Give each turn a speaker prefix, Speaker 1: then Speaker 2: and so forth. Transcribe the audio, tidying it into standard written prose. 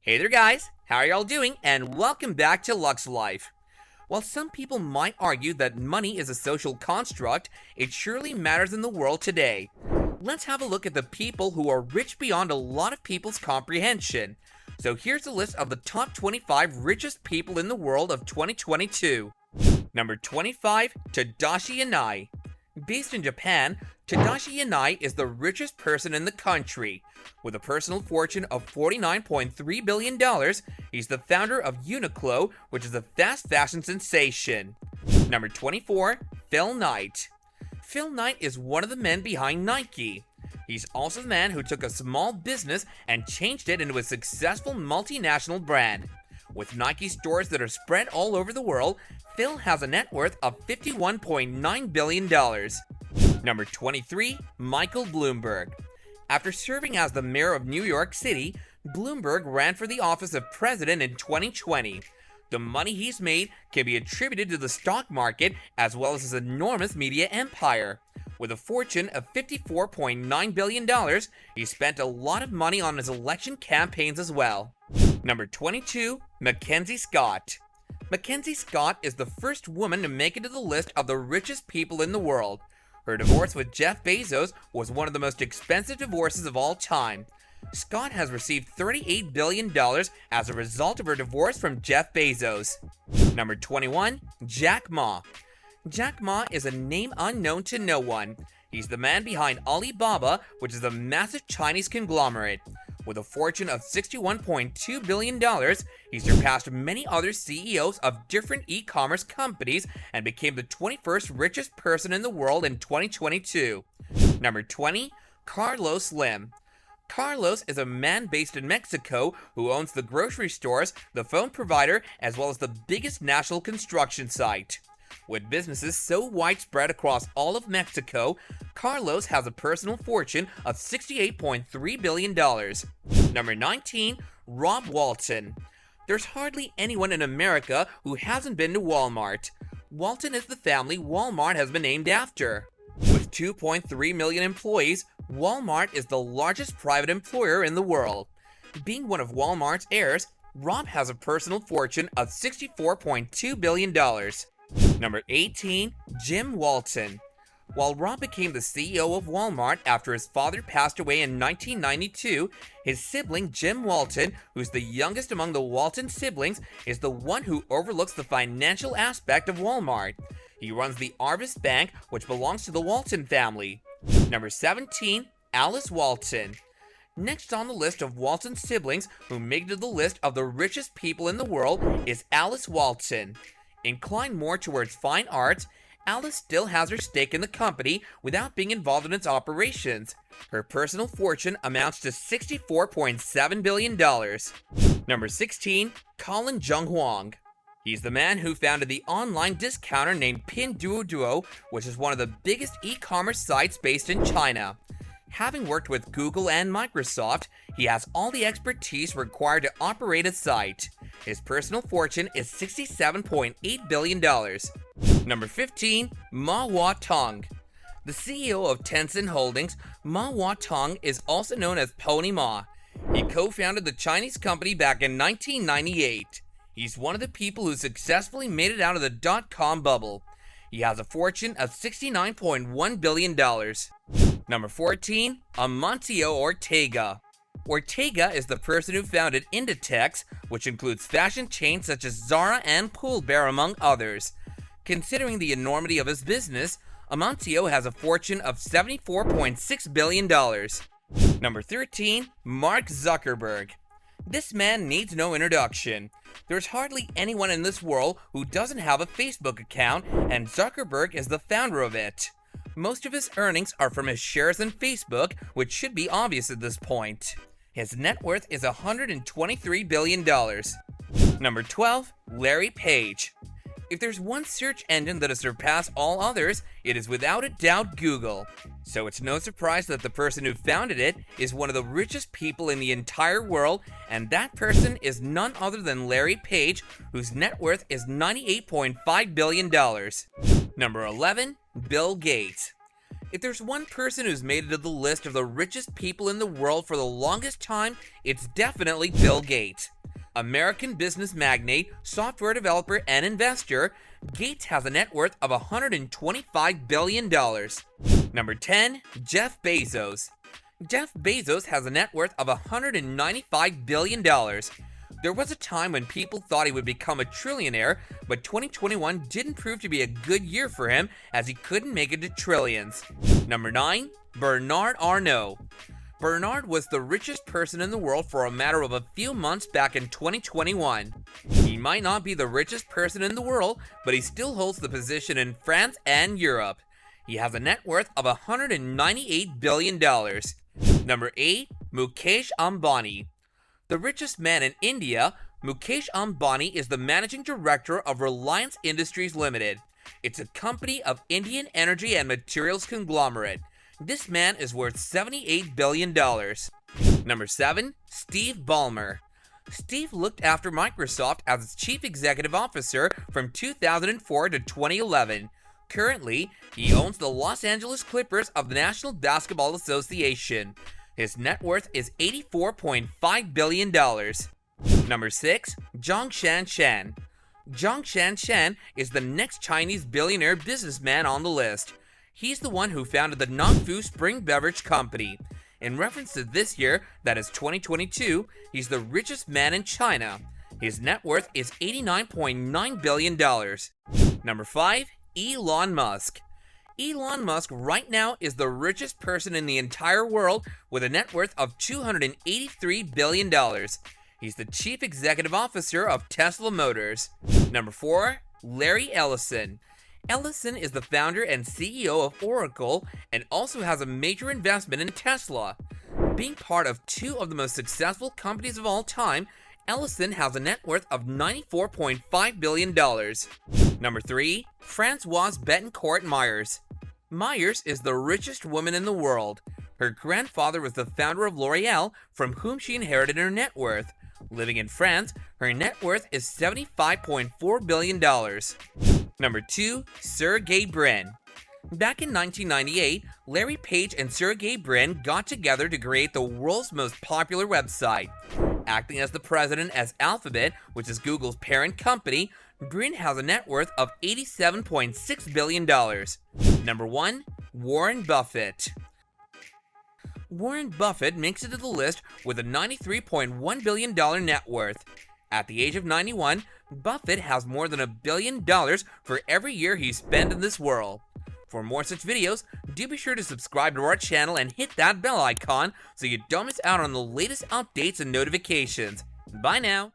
Speaker 1: Hey there guys, how are y'all doing? And welcome back to Luxe Life. While some people might argue that money is a social construct, it surely matters in the world today. Let's have a look at the people who are rich beyond a lot of people's comprehension. So here's a list of the top 25 richest people in the world of 2022. Number 25, Tadashi Yanai. Based in Japan, Tadashi Yanai is the richest person in the country. With a personal fortune of $49.3 billion, he's the founder of Uniqlo, which is a fast fashion sensation. Number 24, Phil Knight. Phil Knight is one of the men behind Nike. He's also the man who took a small business and changed it into a successful multinational brand. With Nike stores that are spread all over the world, Phil has a net worth of $51.9 billion. Number 23, Michael Bloomberg. After serving as the mayor of New York City, Bloomberg ran for the office of president in 2020. The money he's made can be attributed to the stock market as well as his enormous media empire. With a fortune of $54.9 billion, he spent a lot of money on his election campaigns as well. Number 22, Mackenzie Scott. Mackenzie Scott is the first woman to make it to the list of the richest people in the world. Her divorce with Jeff Bezos was one of the most expensive divorces of all time. Scott has received $38 billion as a result of her divorce from Jeff Bezos. Number 21, Jack Ma. Jack Ma is a name unknown to no one. He's the man behind Alibaba, which is a massive Chinese conglomerate. With a fortune of $61.2 billion, he surpassed many other CEOs of different e-commerce companies and became the 21st richest person in the world in 2022. Number 20, Carlos Slim. Carlos is a man based in Mexico who owns the grocery stores, the phone provider, as well as the biggest national construction site. With businesses so widespread across all of Mexico, Carlos has a personal fortune of $68.3 billion. Number 19, Rob Walton. There's hardly anyone in America who hasn't been to Walmart. Walton is the family Walmart has been named after. With 2.3 million employees, Walmart is the largest private employer in the world. Being one of Walmart's heirs, Rob has a personal fortune of $64.2 billion. Number 18, Jim Walton. While Rob became the CEO of Walmart after his father passed away in 1992, his sibling Jim Walton, who's the youngest among the Walton siblings, is the one who overlooks the financial aspect of Walmart. He runs the Arvis Bank, which belongs to the Walton family. Number 17, Alice Walton. Next on the list of Walton siblings who make it to the list of the richest people in the world is Alice Walton. Inclined more towards fine arts, Alice still has her stake in the company without being involved in its operations. Her personal fortune amounts to $64.7 billion. Number 16, Colin Jung Huang. He's the man who founded the online discounter named Pinduoduo, which is one of the biggest e-commerce sites based in China. Having worked with Google and Microsoft, he has all the expertise required to operate a site. His personal fortune is $67.8 billion. Number 15, Ma Huatong. The CEO of Tencent Holdings, Ma Huatong is also known as Pony Ma. He co-founded the Chinese company back in 1998. He's one of the people who successfully made it out of the dot-com bubble. He has a fortune of $69.1 billion. Number 14, Amancio Ortega. Ortega is the person who founded Inditex, which includes fashion chains such as Zara and Pull Bear among others. Considering the enormity of his business, Amancio has a fortune of $74.6 billion. Number 13, Mark Zuckerberg. This man needs no introduction. There's hardly anyone in this world who doesn't have a Facebook account, and Zuckerberg is the founder of it. Most of his earnings are from his shares in Facebook, which should be obvious at this point. His net worth is $123 billion. Number 12, Larry Page. If there's one search engine that has surpassed all others, it is without a doubt Google. So it's no surprise that the person who founded it is one of the richest people in the entire world, and that person is none other than Larry Page, whose net worth is $98.5 billion. Number 11, Bill Gates. If there's one person who's made it to the list of the richest people in the world for the longest time, it's definitely Bill Gates. American business magnate, software developer, and investor, Gates has a net worth of $125 billion. Number 10. Jeff Bezos. Jeff Bezos has a net worth of $195 billion. There was a time when people thought he would become a trillionaire, but 2021 didn't prove to be a good year for him as he couldn't make it to trillions. Number 9. Bernard Arnault. Bernard was the richest person in the world for a matter of a few months back in 2021. He might not be the richest person in the world, but he still holds the position in France and Europe. He has a net worth of $198 billion. Number 8. Mukesh Ambani. The richest man in India, Mukesh Ambani is the managing director of Reliance Industries Limited. It's a company of Indian energy and materials conglomerate. This man is worth $78 billion. Number 7. Steve Ballmer. Steve looked after Microsoft as its chief executive officer from 2004 to 2011. Currently, he owns the Los Angeles Clippers of the National Basketball Association. His net worth is $84.5 billion. Number 6. Zhongshan Shan. Zhongshan Shan is the next Chinese billionaire businessman on the list. He's the one who founded the Nongfu Spring Beverage Company. In reference to this year, that is 2022, he's the richest man in China. His net worth is $89.9 billion. Number 5. Elon Musk. Elon Musk right now is the richest person in the entire world with a net worth of $283 billion. He's the chief executive officer of Tesla Motors. Number 4. Larry Ellison. Ellison is the founder and CEO of Oracle and also has a major investment in Tesla. Being part of two of the most successful companies of all time, Ellison has a net worth of $94.5 billion. Number 3. Françoise Bettencourt Myers. Myers is the richest woman in the world. Her grandfather was the founder of L'Oreal, from whom she inherited her net worth. Living in France, her net worth is $75.4 billion. Number 2. Sergey Brin. Back in 1998, Larry Page and Sergey Brin got together to create the world's most popular website. Acting as the president as Alphabet, which is Google's parent company, Brin has a net worth of $87.6 billion. Number 1. Warren Buffett. Warren Buffett makes it to the list with a $93.1 billion net worth. At the age of 91, Buffett has more than $1 billion for every year he's spent in this world. For more such videos, do be sure to subscribe to our channel and hit that bell icon so you don't miss out on the latest updates and notifications. Bye now!